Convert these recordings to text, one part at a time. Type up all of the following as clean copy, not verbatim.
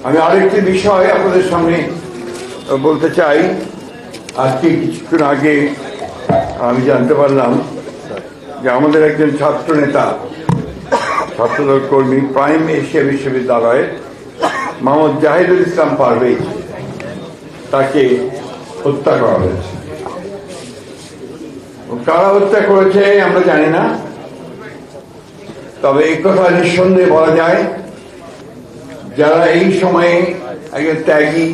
আমি আরেকটি বিষয় আপনাদের সামনে বলতে চাই। আজকে কিছুক্ষণ আগে আমি জানতে পারলাম যে আমাদের একজন ছাত্র নেতা, ছাত্রদল কর্মী, প্রাইম এশিয়া বিশ্ববিদ্যালয়ের মোহাম্মদ জাহিদুল ইসলাম পারভেজ, তাকে হত্যা করা হয়েছে। কারা হত্যা করেছে আমরা জানি না, তবে এই কথা নিঃসন্দেহে বলা যায় যারা এই সময়ে একজন ত্যাগী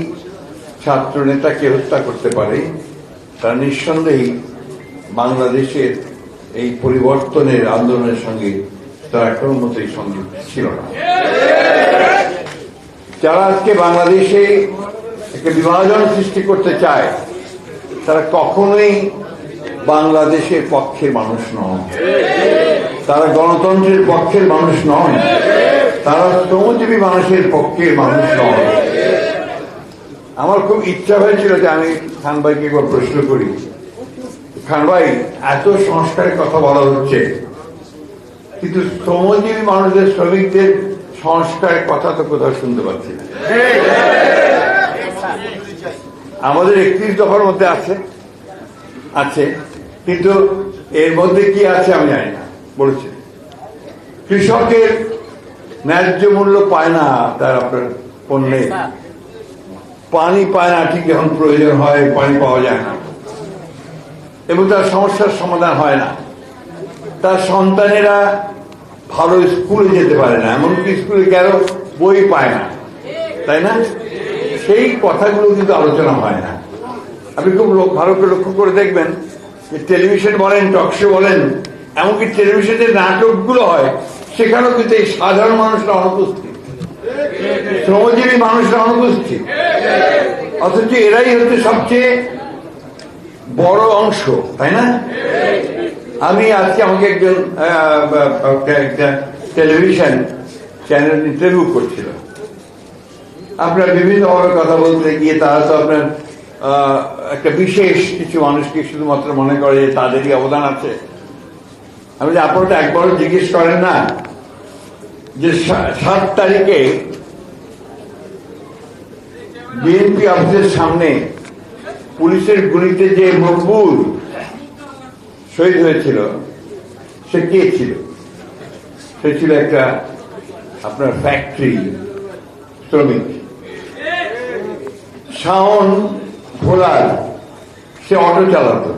ছাত্র নেতাকে হত্যা করতে পারে তারা নিঃসন্দেহেই বাংলাদেশের এই পরিবর্তনের আন্দোলনের সঙ্গে তারা কোনো মতেই সংযুক্ত ছিল না। যারা আজকে বাংলাদেশে একটা বিভাজন সৃষ্টি করতে চায় তারা কখনোই বাংলাদেশের পক্ষের মানুষ নয়, তারা গণতন্ত্রের পক্ষের মানুষ নয়, তারা শ্রমজীবী মানুষের পক্ষের মানুষ নয়। আমার খুব ইচ্ছা হয়েছিল যে আমি খান ভাইকে একবার প্রশ্ন করি, খান ভাই এত সংস্কারের কথা বলা হচ্ছে কিন্তু শ্রমজীবী মানুষদের, শ্রমিকদের সংস্কারের কথা তো কোথাও শুনতে পাচ্ছি না। আমাদের 31 দফার মধ্যে আছে কিন্তু এর মধ্যে কি আছে আমি জানি না। বলেছে কৃষকের ন্যায্য মূল্য পায় না, তার আপনার পণ্যে পানি পায় না, ঠিক যখন প্রয়োজন হয় পানি পাওয়া যায় না, এবং তার সমস্যার সমাধান হয় না। তার সন্তানেরা ভালো স্কুলে যেতে পারে না, এমনকি স্কুলে গেল বই পায় না, তাই না? সেই কথাগুলো কিন্তু আলোচনা হয় না। আপনি খুব ভালো করে লক্ষ্য করে দেখবেন যে টেলিভিশন বলেন, টকশো বলেন, এমনকি টেলিভিশনের নাটকগুলো হয়, সেখানেও কিন্তু এই সাধারণ মানুষরা অনুপস্থিত, শ্রমজীবী মানুষরা অনুপস্থিত, অথচ এরাই হচ্ছে সবচেয়ে বড় অংশ, তাই না? আমি আজকে আমাকে একজন একটা টেলিভিশন চ্যানেল ইন্টারভিউ করছিল। আপনার বিভিন্নভাবে কথা বলতে গিয়ে তারা তো আপনার একটা বিশেষ কিছু মানুষকে শুধুমাত্র মনে করে যে তাদেরই অবদান আছে। আমি যে আপনারা তো একবারও জিজ্ঞেস করেন না যে 7 তারিখে বিএনপি অফিসের সামনে পুলিশের গুলিতে যে মকবুল শহীদ হয়েছিল সে কে ছিল? সে ছিল একটা আপনার ফ্যাক্টরি শ্রমিক। শাওন ভোলার সে অটো চালাতো।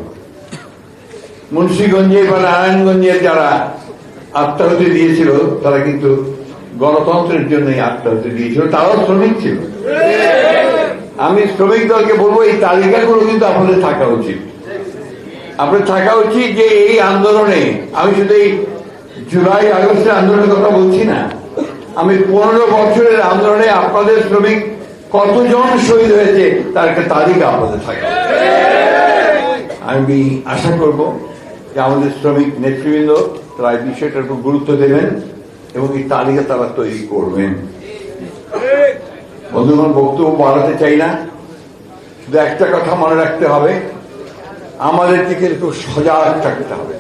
মুন্সিগঞ্জে বা নারায়ণগঞ্জের যারা আত্মাহুতি দিয়েছিল তারা কিন্তু গণতন্ত্রের জন্যই আত্মাহুতি দিয়েছিল, তারাও শ্রমিক ছিল। আমি শ্রমিক দলকে বলবো এই তালিকাগুলো কিন্তু আপনাদের থাকা উচিত। আপনার থাকা উচিত যে এই আন্দোলনে, আমি শুধু এই জুলাই আগস্টের আন্দোলনের কথা বলছি না, আমি 15 বছরের আন্দোলনে আপনাদের শ্রমিক কতজন শহীদ হয়েছে তার একটা তালিকা আপনাদের থাকে। আমি আশা করব যে আমাদের শ্রমিক নেতৃবৃন্দ তারা এই বিষয়টার উপর গুরুত্ব দেবেন এবং এই তালিকা তারা তৈরি করবেন। বন্ধুগণ, বক্তব্য বাড়াতে চাই না, শুধু একটা কথা মনে রাখতে হবে, আমাদেরকে কিন্তু সজাগ থাকতে হবে।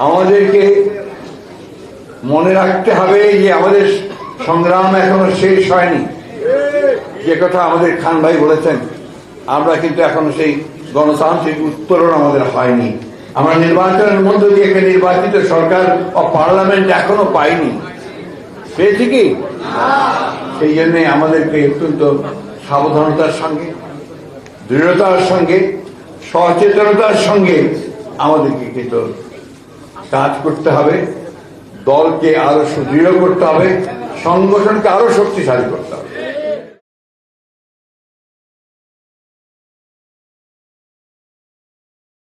আমাদেরকে মনে রাখতে হবে যে আমাদের সংগ্রাম এখনো শেষ হয়নি। যে কথা আমাদের খান ভাই বলেছেন, আমরা কিন্তু এখনো সেই গণতান্ত্রিক উত্তরণ আমাদের হয়নি। আমরা নির্বাচনের মধ্য দিয়ে একটা নির্বাচিত সরকার ও পার্লামেন্ট এখনো পাইনি। পেয়েছি কি? সেই জন্য আমাদেরকে অত্যন্ত সাবধানতার সঙ্গে, দৃঢ়তার সঙ্গে, সচেতনতার সঙ্গে আমাদেরকে কিন্তু কাজ করতে হবে। দলকে আরো সুদৃঢ় করতে হবে, সংগঠনকে আরো শক্তিশালী করতে হবে।